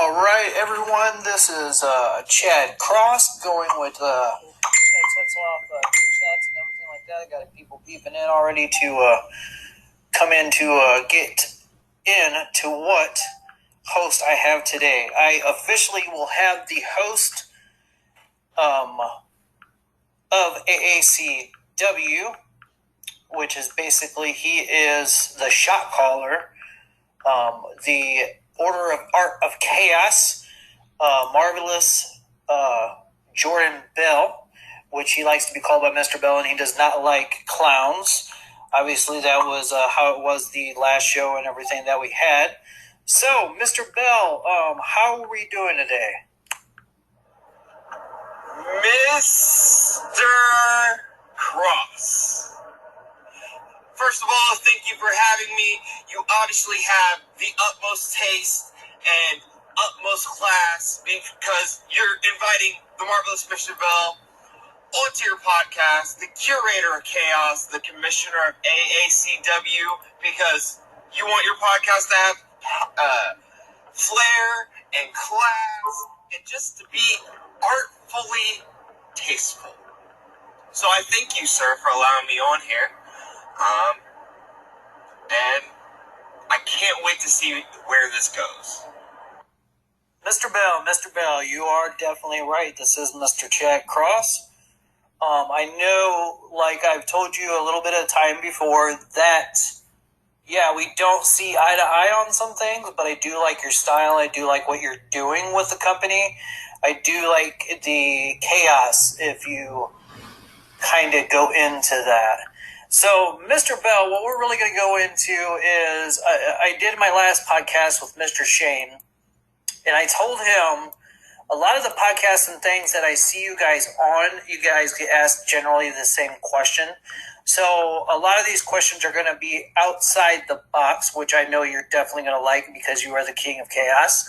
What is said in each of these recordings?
All right, everyone. This is Chad Cross going with sets off two chats and everything like that. I got people beeping in already to come in to get in to what host I have today. I officially will have the host of AACW, which is basically he is the shot caller, the Order of Art of Chaos, Marvelous Jordan Bell, which he likes to be called by Mr. Bell, and he does not like clowns. Obviously, that was how it was the last show and everything that we had. So, Mr. Bell, how are we doing today? Mr. Cross. First of all, thank you for having me. You obviously have the utmost taste and utmost class because you're inviting the Marvelous Mr. Bell onto your podcast, the curator of chaos, the commissioner of AACW, because you want your podcast to have flair and class and just to be artfully tasteful. So I thank you, sir, for allowing me on here. And I can't wait to see where this goes. Mr. Bell, you are definitely right. This is Mr. Chad Cross. I know, like I've told you a little bit of time before, that, yeah, we don't see eye to eye on some things, but I do like your style. I do like what you're doing with the company. I do like the chaos if you kind of go into that. So, Mr. Bell, what we're really going to go into is I did my last podcast with Mr. Shane, and I told him a lot of the podcasts and things that I see you guys on, you guys get asked generally the same question. So, a lot of these questions are going to be outside the box, which I know you're definitely going to like because you are the king of chaos.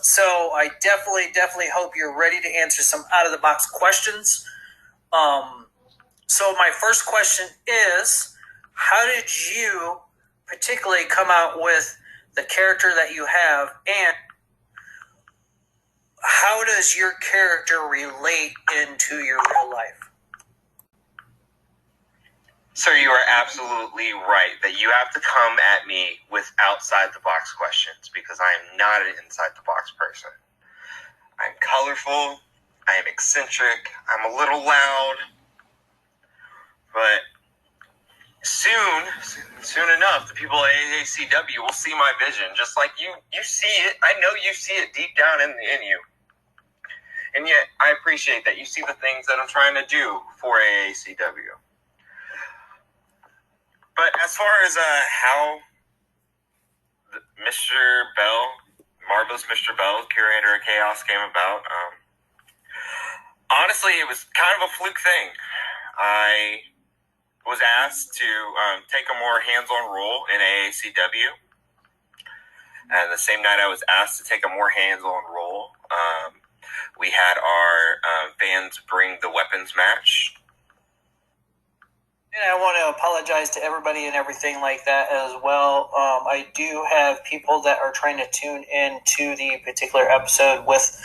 So, I definitely hope you're ready to answer some out of the box questions. So my first question is, how did you particularly come out with the character that you have, and how does your character relate into your real life? Sir, you are absolutely right that you have to come at me with outside the box questions because I am not an inside the box person. I'm colorful, I am eccentric, I'm a little loud. But soon enough, the people at AACW will see my vision, just like you see it. I know you see it deep down in you. And yet, I appreciate that you see the things that I'm trying to do for AACW. But as far as how Mr. Bell, Marvelous Mr. Bell, curator of chaos, came about, honestly, it was kind of a fluke thing. I was asked to take a more hands-on role in AACW. And the same night I was asked to take a more hands-on role, we had our fans bring the weapons match. And I want to apologize to everybody and everything like that as well. I do have people that are trying to tune in to the particular episode with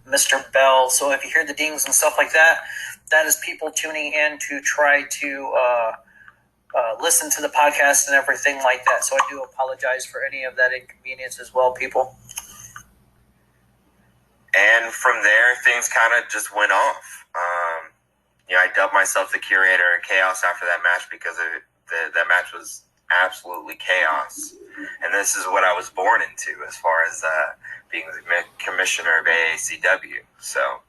Mr. Bell. So if you hear the dings and stuff like that, that is people tuning in to try to listen to the podcast and everything like that. So I do apologize for any of that inconvenience as well, people. And from there, things kind of just went off. I dubbed myself the curator of chaos after that match because that match was absolutely chaos. And this is what I was born into as far as being the commissioner of AACW. So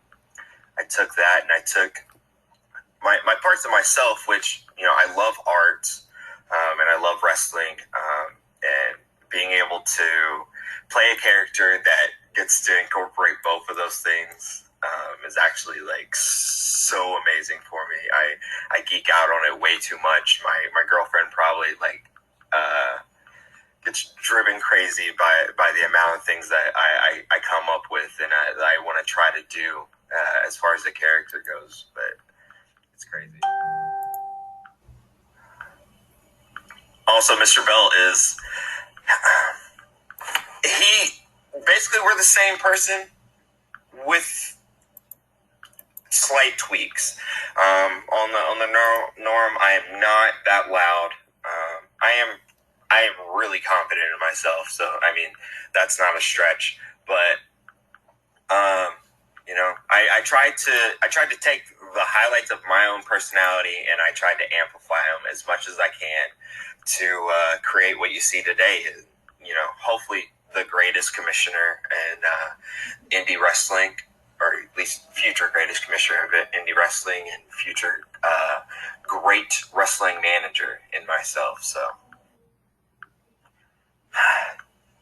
I took that and I took my parts of myself, which, I love art and I love wrestling, and being able to play a character that gets to incorporate both of those things is actually so amazing for me. I geek out on it way too much. My girlfriend probably gets driven crazy by the amount of things that I come up with and that I want to try to do as far as the character goes, but it's crazy. Also, Mr. Bell is he basically we're the same person with slight tweaks. On the norm, I am not that loud. I am really confident in myself. So I mean, that's not a stretch. But I tried to take the highlights of my own personality and I tried to amplify them as much as I can to create what you see today. Hopefully the greatest commissioner in indie wrestling, or at least future greatest commissioner of indie wrestling and future great wrestling manager in myself. So,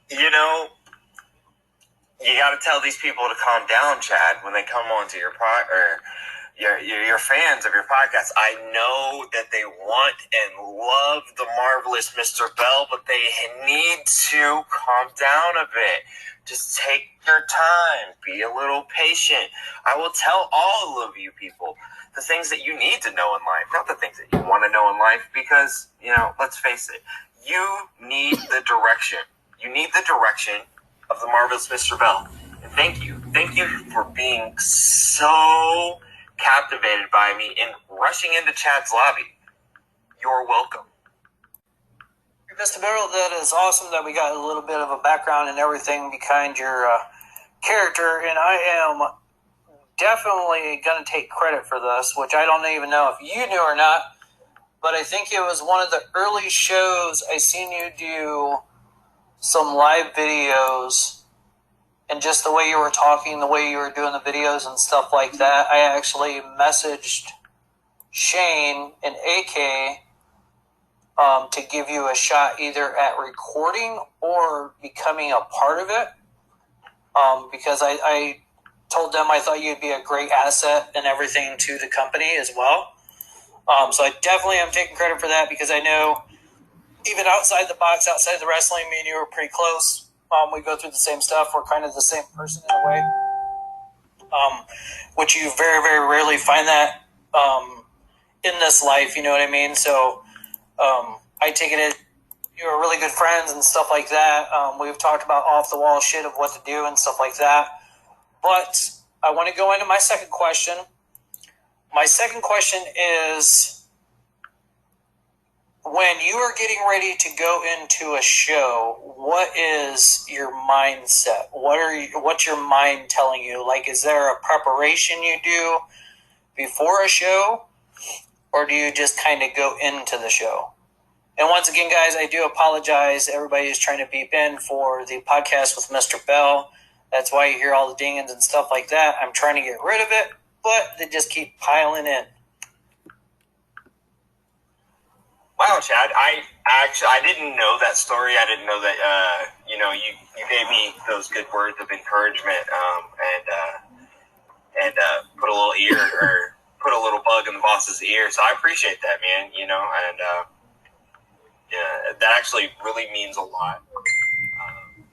you got to tell these people to calm down, Chad, when they come onto your your fans of your podcast. I know that they want and love the marvelous Mr. Bell, but they need to calm down a bit. Just take your time. Be a little patient. I will tell all of you people the things that you need to know in life, not the things that you want to know in life, because, let's face it, you need the direction. You need the direction of the marvelous Mr. Bell. And thank you. Thank you for being so captivated by me and rushing into Chad's lobby. You're welcome. Mr. Barrel, that is awesome that we got a little bit of a background and everything behind your character, and I am definitely going to take credit for this, which I don't even know if you knew or not, but I think it was one of the early shows I seen you do some live videos, and just the way you were talking, the way you were doing the videos and stuff like that. I actually messaged Shane and AK to give you a shot either at recording or becoming a part of it, because I told them I thought you'd be a great asset and everything to the company as well. So I definitely am taking credit for that, because I know even outside the box, outside the wrestling, me and you were pretty close. We go through the same stuff. We're kind of the same person in a way, which you very, very rarely find that in this life, you know what I mean? So I take it you're really good friends and stuff like that. We've talked about off-the-wall shit of what to do and stuff like that. But I want to go into my second question. My second question is, when you are getting ready to go into a show, what is your mindset? What's your mind telling you? Like, is there a preparation you do before a show, or do you just kind of go into the show? And once again, guys, I do apologize. Everybody is trying to beep in for the podcast with Mr. Bell. That's why you hear all the dingings and stuff like that. I'm trying to get rid of it, but they just keep piling in. Wow, Chad, I didn't know that story. I didn't know that, you gave me those good words of encouragement, and put a little ear, or put a little bug in the boss's ear. So I appreciate that, man, and, that actually really means a lot.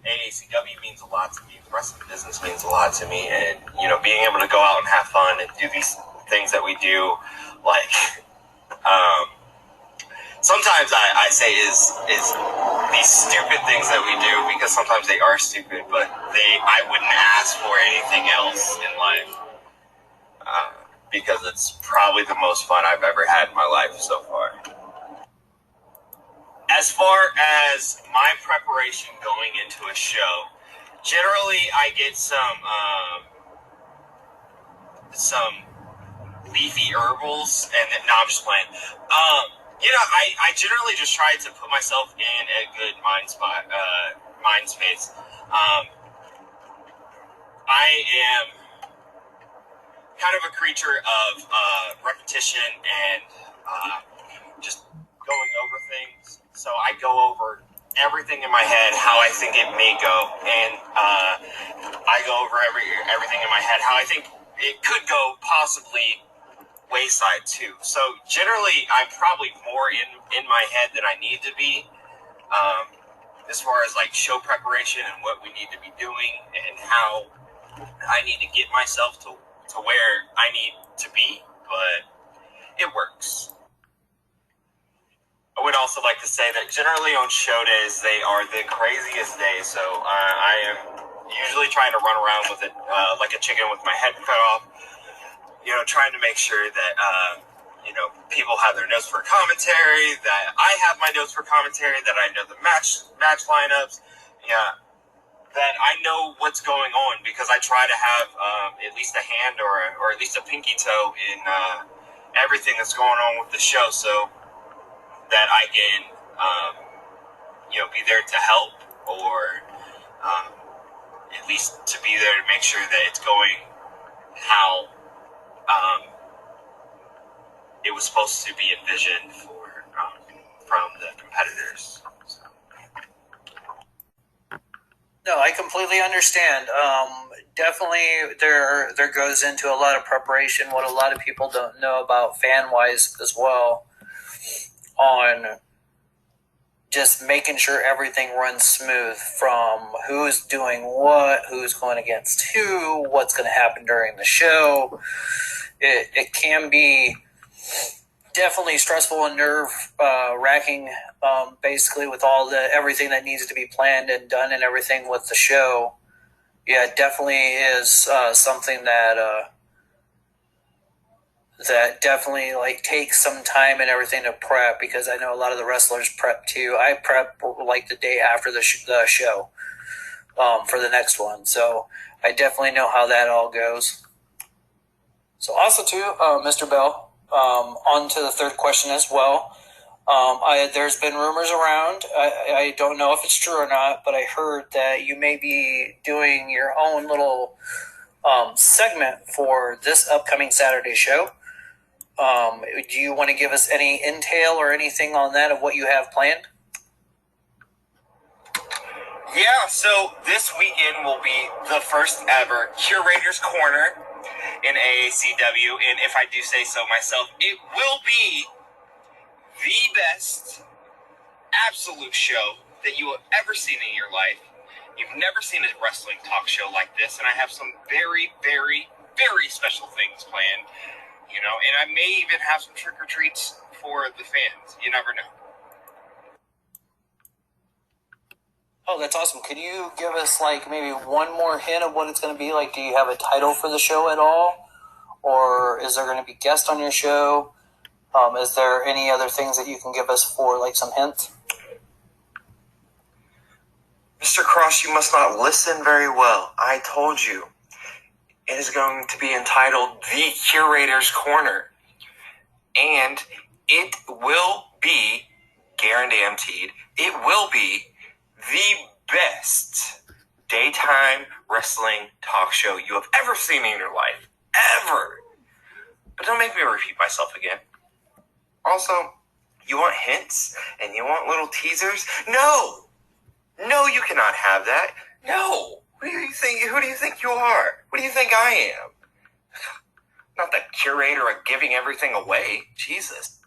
AACW means a lot to me. The wrestling business means a lot to me. And, being able to go out and have fun and do these things that we do, like, sometimes I say is these stupid things that we do, because sometimes they are stupid, but I wouldn't ask for anything else in life, because it's probably the most fun I've ever had in my life so far. As far as my preparation going into a show, generally I get some leafy herbals, and no, I'm just playing. I generally just try to put myself in a good mind space. I am kind of a creature of repetition and just going over things. So I go over everything in my head, how I think it may go, and I go over everything in my head, how I think it could go possibly wayside too. So generally, I'm probably more in my head than I need to be, as far as like show preparation and what we need to be doing and how I need to get myself to where I need to be. But it works. I would also like to say that generally on show days, they are the craziest days. So I am usually trying to run around with it like a chicken with my head cut off. Trying to make sure that people have their notes for commentary, that I have my notes for commentary, that I know the match lineups. Yeah, that I know what's going on, because I try to have at least a hand or at least a pinky toe in everything that's going on with the show, so that I can be there to help, or at least to be there to make sure that it's going how it was supposed to be envisioned from the competitors. So. No, I completely understand. Definitely, there goes into a lot of preparation. What a lot of people don't know about fan-wise as well, on just making sure everything runs smooth, from who's doing what, who's going against who, what's going to happen during the show. It can be definitely stressful and nerve-wracking, basically, with everything that needs to be planned and done and everything with the show. Yeah, it definitely is something that definitely takes some time and everything to prep, because I know a lot of the wrestlers prep too. I prep the day after the show for the next one, so I definitely know how that all goes. So also too, Mr. Bell, on to the third question as well. There's been rumors around, I don't know if it's true or not, but I heard that you may be doing your own little segment for this upcoming Saturday show. Do you want to give us any intel or anything on that of what you have planned? Yeah, so this weekend will be the first ever Curator's Corner in AACW, and if I do say so myself, it will be the best absolute show that you have ever seen in your life. You've never seen a wrestling talk show like this, and I have some very, very, very special things planned, and I may even have some trick-or-treats for the fans. You never know. Oh, that's awesome. Could you give us maybe one more hint of what it's going to be like? Do you have a title for the show at all? Or is there going to be guests on your show? Is there any other things that you can give us for some hints? Mr. Cross, you must not listen very well. I told you. It is going to be entitled The Curator's Corner. And it will be guaranteed. It will be the best daytime wrestling talk show you have ever seen in your life. Ever. But don't make me repeat myself again. Also, you want hints and you want little teasers? No, you cannot have that. No. Who do you think you are? What do you think I am? Not the curator of giving everything away. Jesus.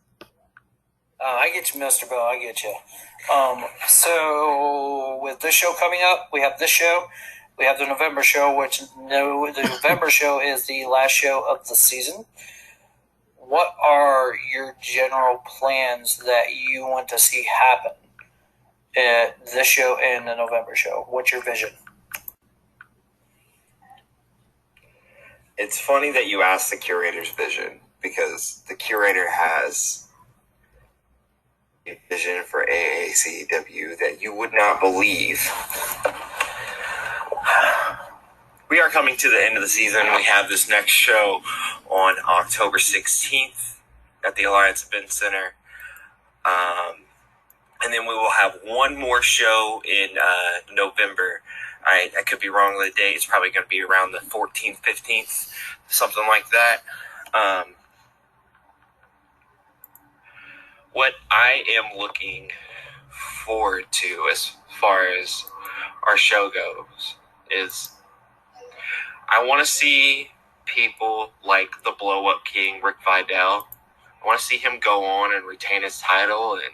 I get you, Mr. Bell. I get you. So with this show coming up, we have this show. We have the November show, the November show is the last show of the season. What are your general plans that you want to see happen at this show and the November show? What's your vision? It's funny that you asked the curator's vision, because the curator has a vision for AACW that you would not believe. We are coming to the end of the season. We have this next show on October 16th at the Alliance Event Center. And then we will have one more show in November. I could be wrong on the date. It's probably going to be around the 14th, 15th, something like that. What I am looking forward to as far as our show goes is I want to see people like the Blow Up King, Rick Vidal. I want to see him go on and retain his title and,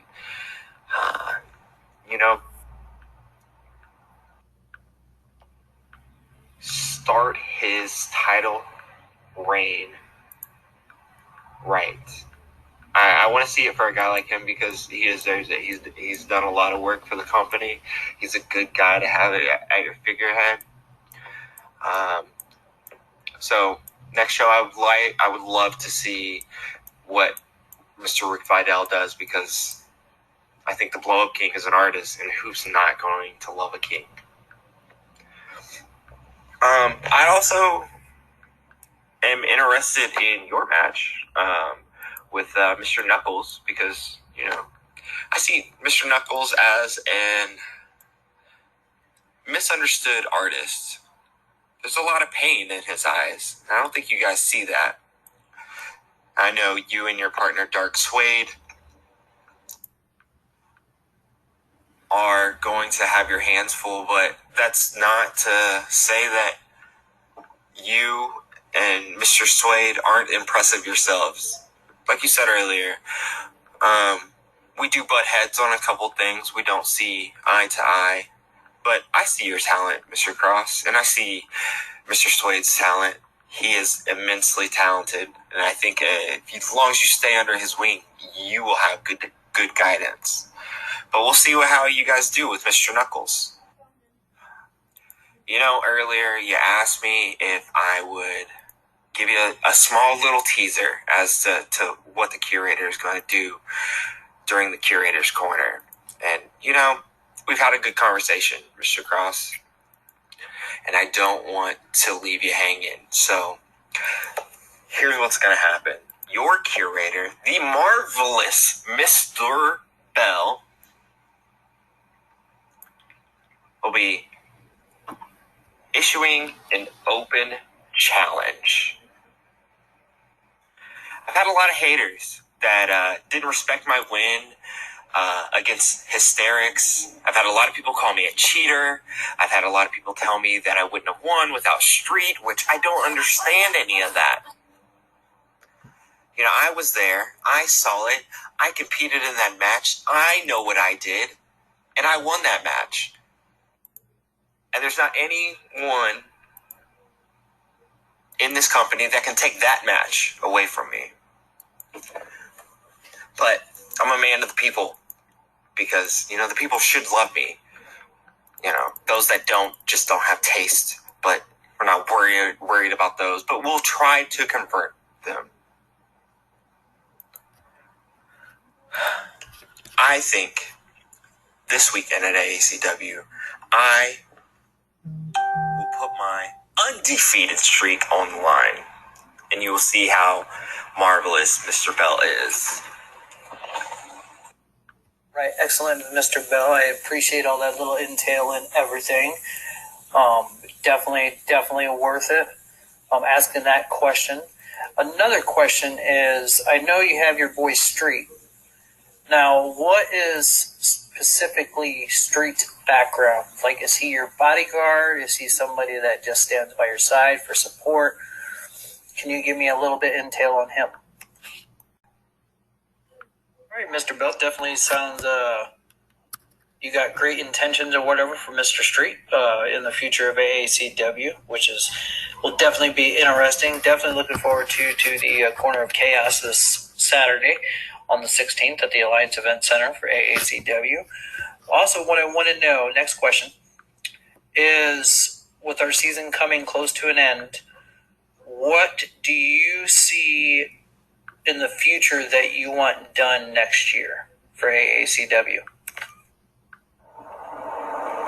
start his title reign right. I want to see it for a guy like him because he deserves it. He's done a lot of work for the company. He's a good guy to have at your figurehead. So next show, I would love to see what Mr. Rick Vidal does, because I think the Blow Up King is an artist, and who's not going to love a king? I also am interested in your match with Mr. Knuckles, because, I see Mr. Knuckles as an misunderstood artist. There's a lot of pain in his eyes. I don't think you guys see that. I know you and your partner, Dark Suede, are going to have your hands full, but that's not to say that you and Mr. Suede aren't impressive yourselves. Like you said earlier, we do butt heads on a couple things. We don't see eye to eye. But I see your talent, Mr. Cross, and I see Mr. Suede's talent. He is immensely talented, and I think as long as you stay under his wing, you will have good guidance. But we'll see how you guys do with Mr. Knuckles. Earlier you asked me if I would give you a small little teaser as to what the curator is going to do during the curator's corner. And, we've had a good conversation, Mr. Cross, and I don't want to leave you hanging. So here's what's going to happen. Your curator, the marvelous Mr. Bell, will be issuing an open challenge. I've had a lot of haters that didn't respect my win against Hysterics. I've had a lot of people call me a cheater. I've had a lot of people tell me that I wouldn't have won without Street, which I don't understand any of that. I was there. I saw it. I competed in that match. I know what I did, and I won that match. And there's not anyone in this company that can take that match away from me. But I'm a man of the people, because, the people should love me. Those that just don't have taste, but we're not worried about those, but we'll try to convert them. I think this weekend at AACW, I will put my undefeated streak on the line, and you will see how marvelous Mr. Bell is. Right, excellent, Mr. Bell. I appreciate all that little intel and everything. Definitely worth it. Asking that question. Another question is, I know you have your boy Street. Now, what is specifically Street's background? Like, is he your bodyguard? Is he somebody that just stands by your side for support? Can you give me a little bit intel on him? All right, Mr. Bell, definitely sounds, you got great intentions or whatever for Mr. Street in the future of AACW, which will definitely be interesting. Definitely looking forward to the Corner of Chaos this Saturday on the 16th at the Alliance Event Center for AACW. Also, what I want to know, next question, is with our season coming close to an end, what do you see in the future that you want done next year for AACW?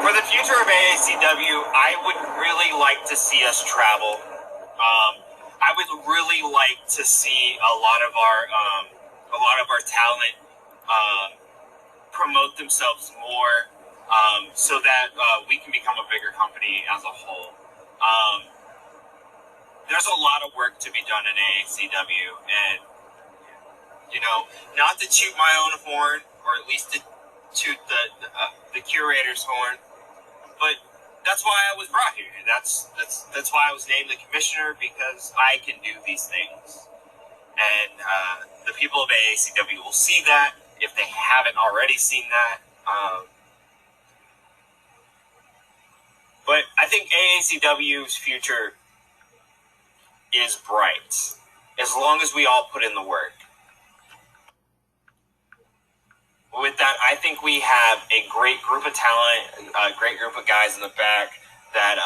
For the future of AACW, I would really like to see us travel. I would really like to see a lot of our talent promote themselves more, so that we can become a bigger company as a whole. There's a lot of work to be done in AACW, and not to toot my own horn, or at least to toot the curator's horn, but that's why I was brought here. That's why I was named the commissioner, because I can do these things, and the people of AACW will see that if they haven't already seen that. But I think AACW's future is bright, as long as we all put in the work. With that, I think we have a great group of talent, a great group of guys in the back that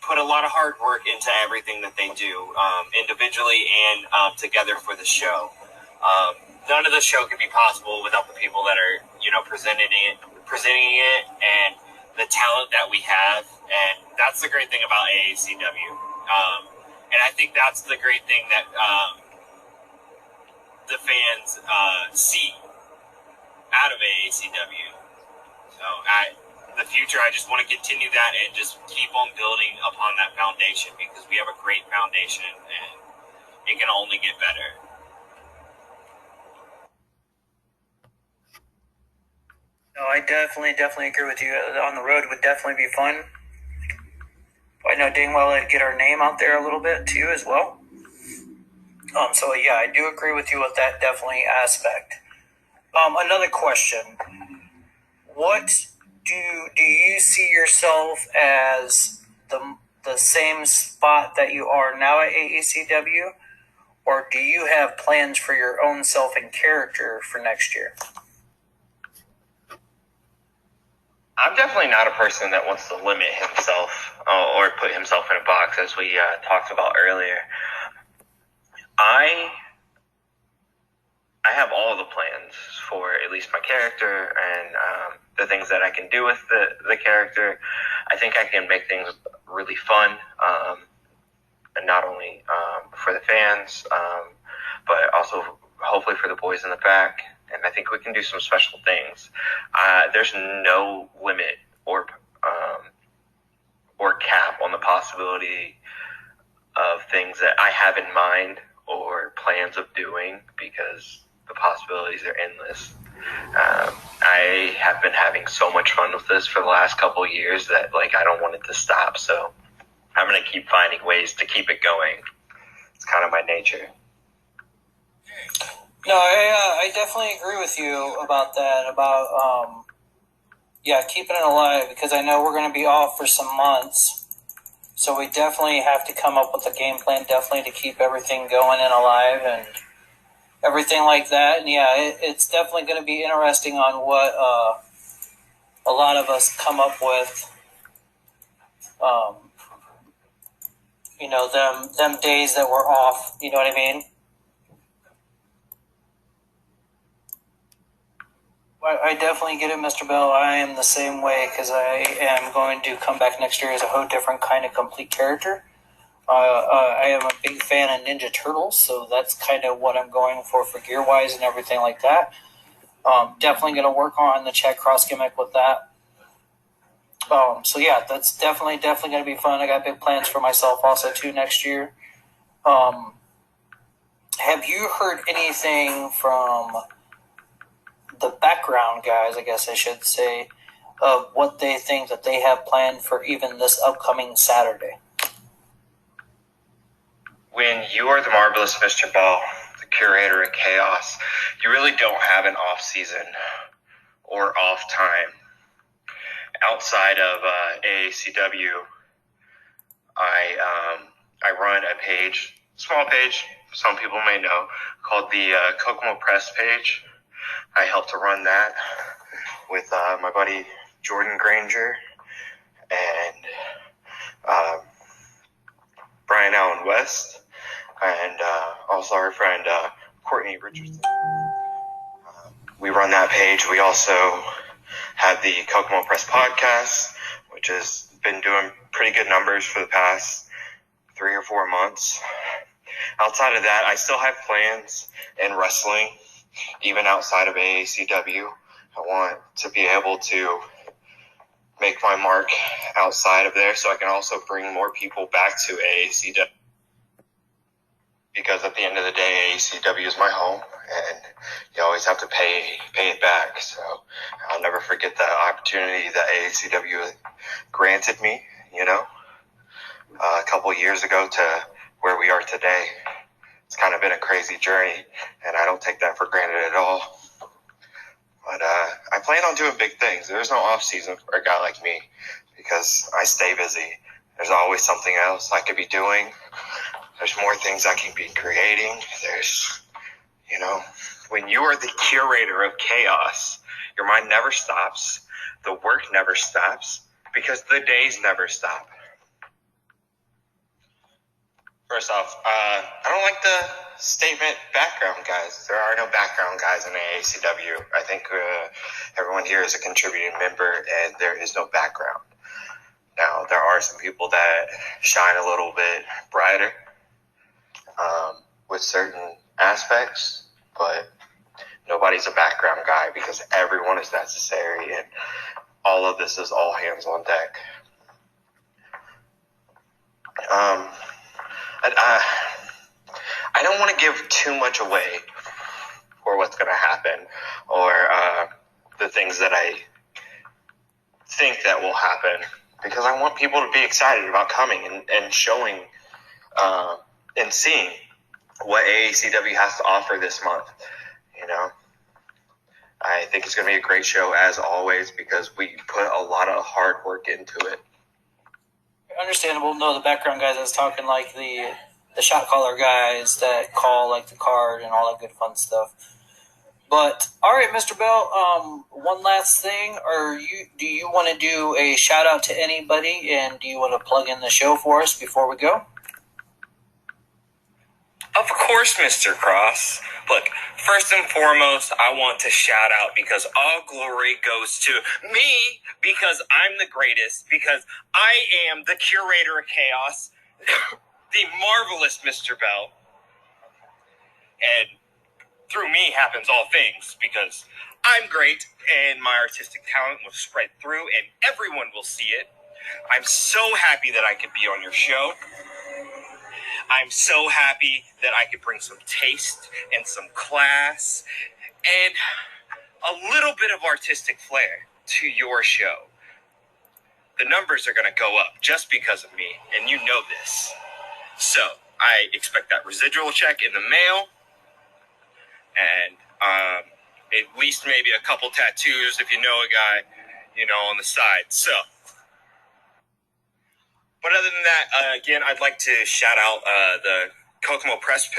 put a lot of hard work into everything that they do, individually and together for the show. None of the show could be possible without the people that are, presenting it, and the talent that we have. And that's the great thing about AACW. And I think that's the great thing that the fans see out of AACW. So in the future, I just want to continue that and just keep on building upon that foundation, because we have a great foundation and it can only get better. No, I definitely agree with you. On the road would definitely be fun. I know dang well it'd get our name out there a little bit too as well. So yeah, I do agree with you with that definitely aspect. Another question: what do you see yourself as the same spot that you are now at AACW, or do you have plans for your own self and character for next year? I'm definitely not a person that wants to limit himself or put himself in a box, as we talked about earlier. I have all the plans for at least my character and the things that I can do with the character. I think I can make things really fun, and not only for the fans, but also hopefully for the boys in the back. And I think we can do some special things. There's no limit or cap on the possibility of things that I have in mind or plans of doing, because the possibilities are endless. I have been having so much fun with this for the last couple of years that I don't want it to stop. So I'm going to keep finding ways to keep it going. It's kind of my nature. No, I definitely agree with you about that, about, keeping it alive, because I know we're going to be off for some months, so we definitely have to come up with a game plan, definitely, to keep everything going and alive and everything like that. And it's definitely going to be interesting on what a lot of us come up with, them days that we're off, you know what I mean? I definitely get it, Mr. Bell. I am the same way, because I am going to come back next year as a whole different kind of complete character. I am a big fan of Ninja Turtles, so that's kind of what I'm going for gear-wise and everything like that. Definitely going to work on the Chad Cross gimmick with that. So yeah, that's definitely going to be fun. I got big plans for myself also too next year. Have you heard anything from the background guys, I guess I should say, of what they think that they have planned for even this upcoming Saturday? When you are the marvelous Mr. Bell, the curator of chaos, you really don't have an off season or off time. Outside of AACW, I run a page, small page, some people may know, called the Kokomo Press page. I helped to run that with my buddy Jordan Granger and Brian Allen West, and also our friend Courtney Richardson. We run that page. We also have the Kokomo Press podcast, which has been doing pretty good numbers for the past 3 or 4 months. Outside of that, I still have plans in wrestling, even outside of AACW. I want to be able to make my mark outside of there, so I can also bring more people back to AACW. Because at the end of the day, AACW is my home, and you always have to pay it back. So I'll never forget the opportunity that AACW granted me, a couple of years ago to where we are today. It's kind of been a crazy journey, and I don't take that for granted at all. But I plan on doing big things. There's no off season for a guy like me, because I stay busy. There's always something else I could be doing. There's more things I can be creating. There's, when you are the curator of chaos, your mind never stops. The work never stops, because the days never stop. First off, I don't like the statement background guys. There are no background guys in AACW. I think everyone here is a contributing member, and there is no background. Now, there are some people that shine a little bit brighter with certain aspects, but nobody's a background guy because everyone is necessary, and all of this is all hands on deck. I don't want to give too much away for what's going to happen or the things that I think that will happen, because I want people to be excited about coming and showing and seeing what AACW has to offer this month. You know, I think it's going to be a great show as always because we put a lot of hard work into it. Understandable. No, the background guys I was talking, like the shot caller guys that call like the card and all that good fun stuff. But all right, Mr. Bell, one last thing. Do you want to do a shout out to anybody, and do you want to plug in the show for us before we go? Of course, Mr. Cross. Look, first and foremost, I want to shout out because all glory goes to me, because I'm the greatest, because I am the curator of chaos, the marvelous Mr. Bell. And through me happens all things, because I'm great and my artistic talent will spread through and everyone will see it. I'm so happy that I could be on your show. I'm so happy that I could bring some taste and some class and a little bit of artistic flair to your show. The numbers are going to go up just because of me, and you know this. So I expect that residual check in the mail, and at least maybe a couple tattoos if you know a guy, you know, on the side. So. But other than that, again, I'd like to shout out the Kokomo Press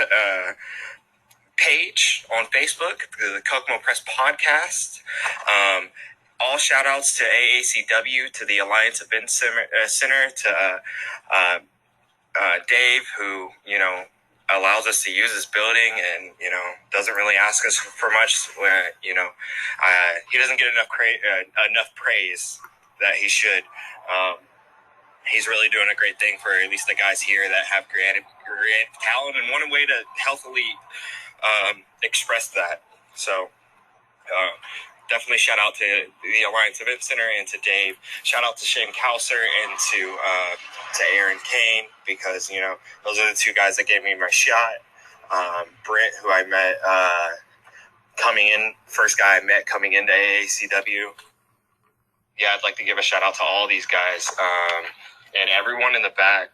page on Facebook, the Kokomo Press podcast. All shout outs to AACW, to the Alliance Event Center, to Dave, who, you know, allows us to use his building and, you know, doesn't really ask us for much. You know, he doesn't get enough praise that he should. He's really doing a great thing for at least the guys here that have creative talent and want a way to healthily express that. So definitely shout out to the Alliance Event Center and to Dave. Shout out to Shane Kauser and to Aaron Kane, because, you know, those are the two guys that gave me my shot. Brent, who I met coming in, first guy I met coming into AACW. Yeah, I'd like to give a shout out to all these guys. And everyone in the back,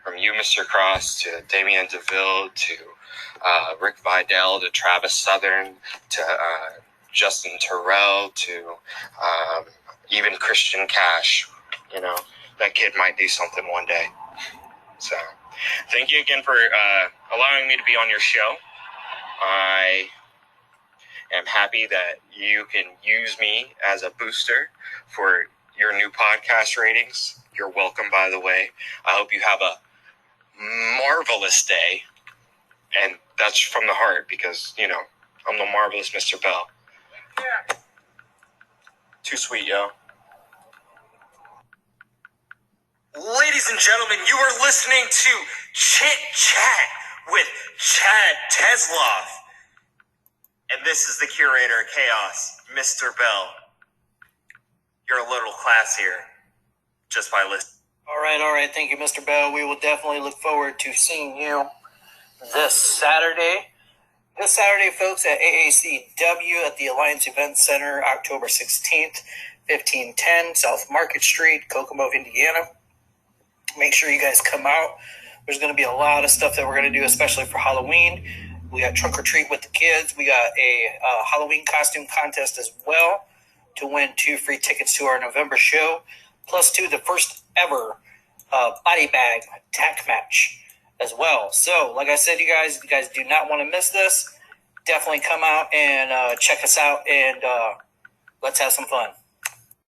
from you, Mr. Cross, to Damien DeVille, to Rick Vidal, to Travis Southern, to Justin Terrell, to even Christian Cash. You know, that kid might do something one day. So thank you again for allowing me to be on your show. I am happy that you can use me as a booster for your new podcast ratings. You're welcome, by the way. I hope you have a marvelous day. And that's from the heart, because, you know, I'm the marvelous Mr. Bell. Yeah. Too sweet, yo. Ladies and gentlemen, you are listening to Chit Chat with Chad Tesloff. And this is the curator of chaos, Mr. Bell. You're a little classier just by listening. All right. Thank you, Mr. Bell. We will definitely look forward to seeing you this Saturday. This Saturday, folks, at AACW at the Alliance Event Center, October 16th, 1510 South Market Street, Kokomo, Indiana. Make sure you guys come out. There's going to be a lot of stuff that we're going to do, especially for Halloween. We got Trunk or Treat with the kids. We got a Halloween costume contest as well to win 2 free tickets to our November show. Plus 2, the first ever body bag tack match as well. So, like I said, you guys do not want to miss this. Definitely come out and check us out, and let's have some fun.